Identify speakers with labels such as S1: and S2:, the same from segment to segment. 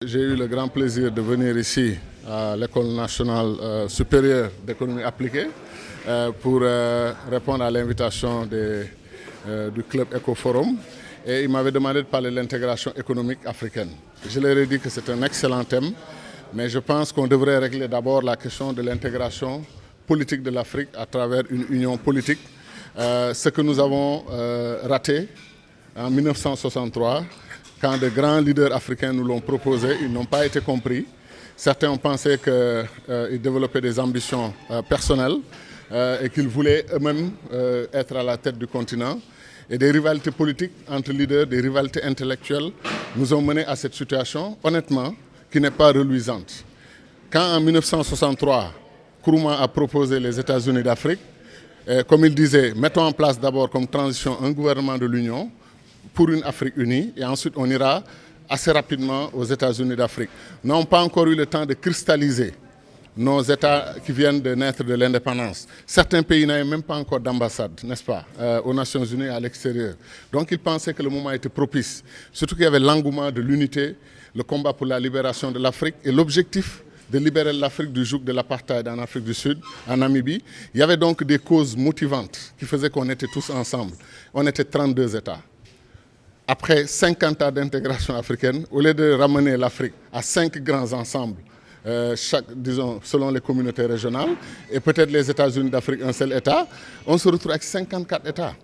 S1: J'ai eu le grand plaisir de venir ici à l'École nationale supérieure d'économie appliquée pour répondre à l'invitation du club Ecoforum. Et il m'avait demandé de parler de l'intégration économique africaine. Je leur ai dit que c'est un excellent thème, mais je pense qu'on devrait régler d'abord la question de l'intégration politique de l'Afrique à travers une union politique. Ce que nous avons raté en 1963, quand de grands leaders africains nous l'ont proposé, ils n'ont pas été compris. Certains ont pensé qu'ils développaient des ambitions personnelles et qu'ils voulaient eux-mêmes être à la tête du continent. Et des rivalités politiques entre leaders, des rivalités intellectuelles nous ont menés à cette situation, honnêtement, qui n'est pas reluisante. Quand en 1963, Nkrumah a proposé les États-Unis d'Afrique, comme il disait, mettons en place d'abord comme transition un gouvernement de l'Union pour une Afrique unie et ensuite on ira assez rapidement aux États-Unis d'Afrique. Nous n'avons pas encore eu le temps de cristalliser nos États qui viennent de naître de l'indépendance. Certains pays n'avaient même pas encore d'ambassade, n'est-ce pas, aux Nations Unies à l'extérieur. Donc ils pensaient que le moment était propice. Surtout qu'il y avait l'engouement de l'unité, le combat pour la libération de l'Afrique et l'objectif de libérer l'Afrique du joug de l'apartheid en Afrique du Sud, en Namibie. Il y avait donc des causes motivantes qui faisaient qu'on était tous ensemble. On était 32 États. Après 50 ans d'intégration africaine, au lieu de ramener l'Afrique à 5 grands ensembles, disons, selon les communautés régionales, et peut-être les États-Unis d'Afrique, un seul État, on se retrouve avec 54 États.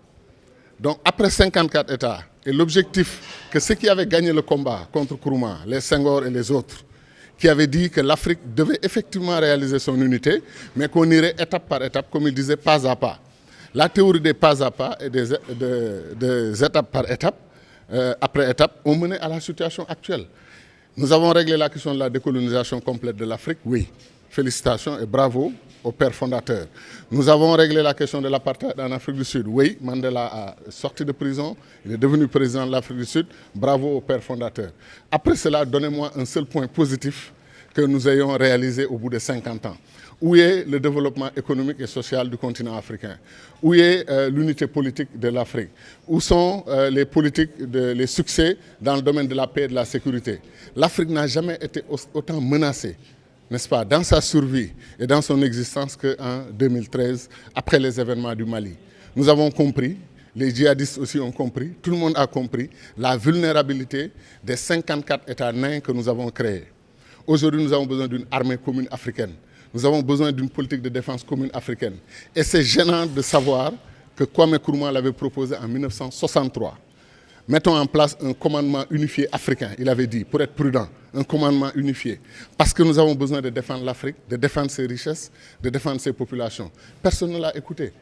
S1: Donc après 54 États, et l'objectif que ceux qui avaient gagné le combat contre Nkrumah, les Senghor et les autres, qui avaient dit que l'Afrique devait effectivement réaliser son unité, mais qu'on irait étape par étape, comme il disait, pas à pas. La théorie des pas à pas et des étapes par étape, après étape, ont mené à la situation actuelle. Nous avons réglé la question de la décolonisation complète de l'Afrique, oui. Félicitations et bravo aux pères fondateurs. Nous avons réglé la question de l'apartheid en Afrique du Sud, oui. Mandela a sorti de prison, il est devenu président de l'Afrique du Sud, bravo aux pères fondateurs. Après cela, donnez-moi un seul point positif que nous ayons réalisé au bout de 50 ans. Où est le développement économique et social du continent africain? Où est l'unité politique de l'Afrique? Où sont les succès dans le domaine de la paix et de la sécurité? L'Afrique n'a jamais été autant menacée, n'est-ce pas, dans sa survie et dans son existence qu'en 2013, après les événements du Mali. Nous avons compris, les djihadistes aussi ont compris, tout le monde a compris la vulnérabilité des 54 États nains que nous avons créés. Aujourd'hui, nous avons besoin d'une armée commune africaine. Nous avons besoin d'une politique de défense commune africaine. Et c'est gênant de savoir que Kwame Nkrumah l'avait proposé en 1963. Mettons en place un commandement unifié africain, il avait dit, pour être prudent, un commandement unifié. Parce que nous avons besoin de défendre l'Afrique, de défendre ses richesses, de défendre ses populations. Personne ne l'a écouté.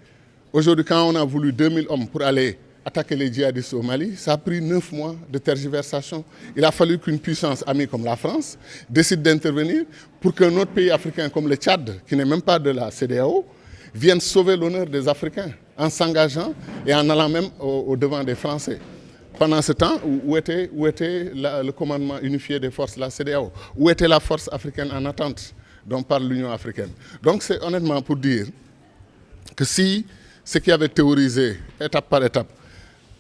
S1: Aujourd'hui, quand on a voulu 2000 hommes pour aller attaquer les djihadistes au Mali, ça a pris 9 mois de tergiversation. Il a fallu qu'une puissance amie comme la France décide d'intervenir pour qu'un autre pays africain comme le Tchad, qui n'est même pas de la CEDEAO, vienne sauver l'honneur des Africains en s'engageant et en allant même au devant des Français. Pendant ce temps, où était le commandement unifié des forces de la CEDEAO? Où était la force africaine en attente dont parle l'Union africaine? Donc c'est honnêtement pour dire que si ce qui avait théorisé étape par étape,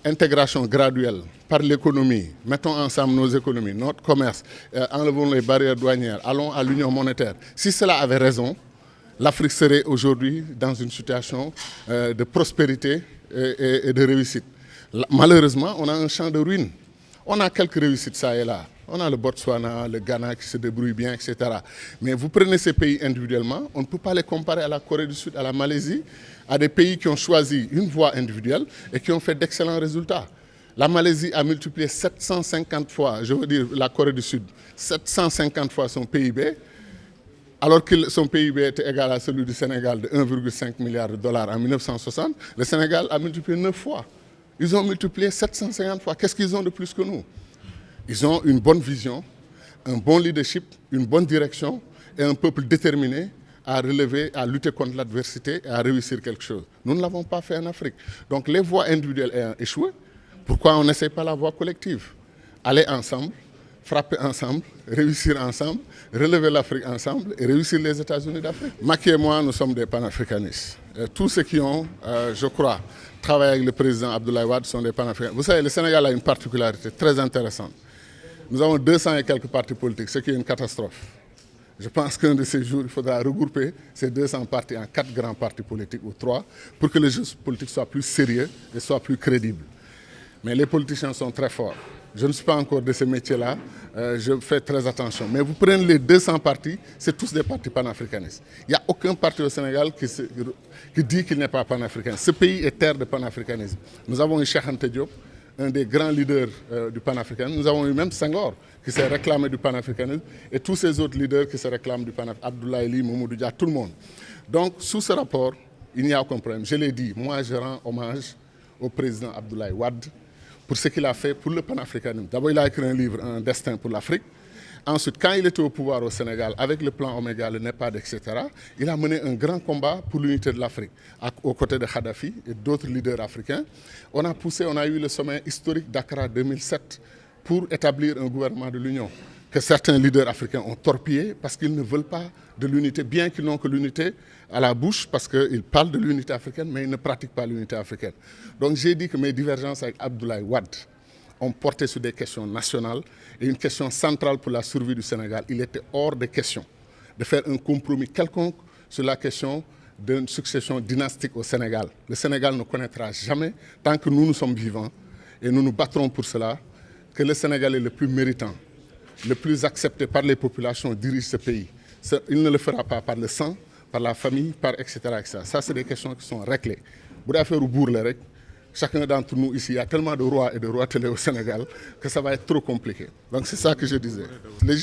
S1: intégration graduelle par l'économie, mettons ensemble nos économies, notre commerce, enlevons les barrières douanières, allons à l'union monétaire. Si cela avait raison, l'Afrique serait aujourd'hui dans une situation de prospérité et de réussite. Malheureusement, on a un champ de ruines. On a quelques réussites ça et là. On a le Botswana, le Ghana qui se débrouille bien, etc. Mais vous prenez ces pays individuellement, on ne peut pas les comparer à la Corée du Sud, à la Malaisie, à des pays qui ont choisi une voie individuelle et qui ont fait d'excellents résultats. La Malaisie a multiplié 750 fois, je veux dire la Corée du Sud, 750 fois son PIB, alors que son PIB était égal à celui du Sénégal de 1,5 milliard de dollars en 1960. Le Sénégal a multiplié 9 fois. Ils ont multiplié 750 fois. Qu'est-ce qu'ils ont de plus que nous? Ils ont une bonne vision, un bon leadership, une bonne direction et un peuple déterminé à relever, à lutter contre l'adversité et à réussir quelque chose. Nous ne l'avons pas fait en Afrique. Donc les voies individuelles ayant échoué, pourquoi on n'essaie pas la voie collective? Aller ensemble, frapper ensemble, réussir ensemble, relever l'Afrique ensemble et réussir les États-Unis d'Afrique. Macky et moi, nous sommes des panafricanistes. Tous ceux qui ont, je crois, travaillé avec le président Abdoulaye Wade sont des panafricanistes. Vous savez, le Sénégal a une particularité très intéressante. Nous avons 200 et quelques partis politiques, ce qui est une catastrophe. Je pense qu'un de ces jours, il faudra regrouper ces 200 partis en 4 grands partis politiques ou 3 pour que le jeu politique soit plus sérieux et soit plus crédible. Mais les politiciens sont très forts. Je ne suis pas encore de ce métier-là, je fais très attention. Mais vous prenez les 200 partis, c'est tous des partis panafricanistes. Il n'y a aucun parti au Sénégal qui dit qu'il n'est pas panafricain. Ce pays est terre de panafricanisme. Nous avons eu Cheikh Anta Diop, un des grands leaders du panafricanisme. Nous avons eu même Senghor, qui s'est réclamé du panafricanisme, et tous ces autres leaders qui se réclament du panafricanisme, Abdoulaye Ly, Mamadou Dia, tout le monde. Donc, sous ce rapport, il n'y a aucun problème. Je l'ai dit, moi je rends hommage au président Abdoulaye Wade pour ce qu'il a fait pour le panafricanisme. D'abord, il a écrit un livre, Un destin pour l'Afrique. Ensuite, quand il était au pouvoir au Sénégal, avec le plan Oméga, le NEPAD, etc., il a mené un grand combat pour l'unité de l'Afrique, aux côtés de Kadhafi et d'autres leaders africains. On a poussé, on a eu le sommet historique d'Accra 2007 pour établir un gouvernement de l'Union, que certains leaders africains ont torpillé parce qu'ils ne veulent pas de l'unité, bien qu'ils n'ont que l'unité à la bouche, parce qu'ils parlent de l'unité africaine, mais ils ne pratiquent pas l'unité africaine. Donc j'ai dit que mes divergences avec Abdoulaye Wade ont porté sur des questions nationales et une question centrale pour la survie du Sénégal. Il était hors de question de faire un compromis quelconque sur la question d'une succession dynastique au Sénégal. Le Sénégal ne connaîtra jamais, tant que nous sommes vivants, et nous nous battrons pour cela, que le Sénégalais le plus méritant, le plus accepté par les populations dirige ce pays. Il ne le fera pas par le sang, par la famille, par etc. etc. Ça, c'est des questions qui sont réglées. Pour faire au bourg, chacun d'entre nous ici, il y a tellement de rois et de rois télé au Sénégal que ça va être trop compliqué. Donc c'est ça que je disais.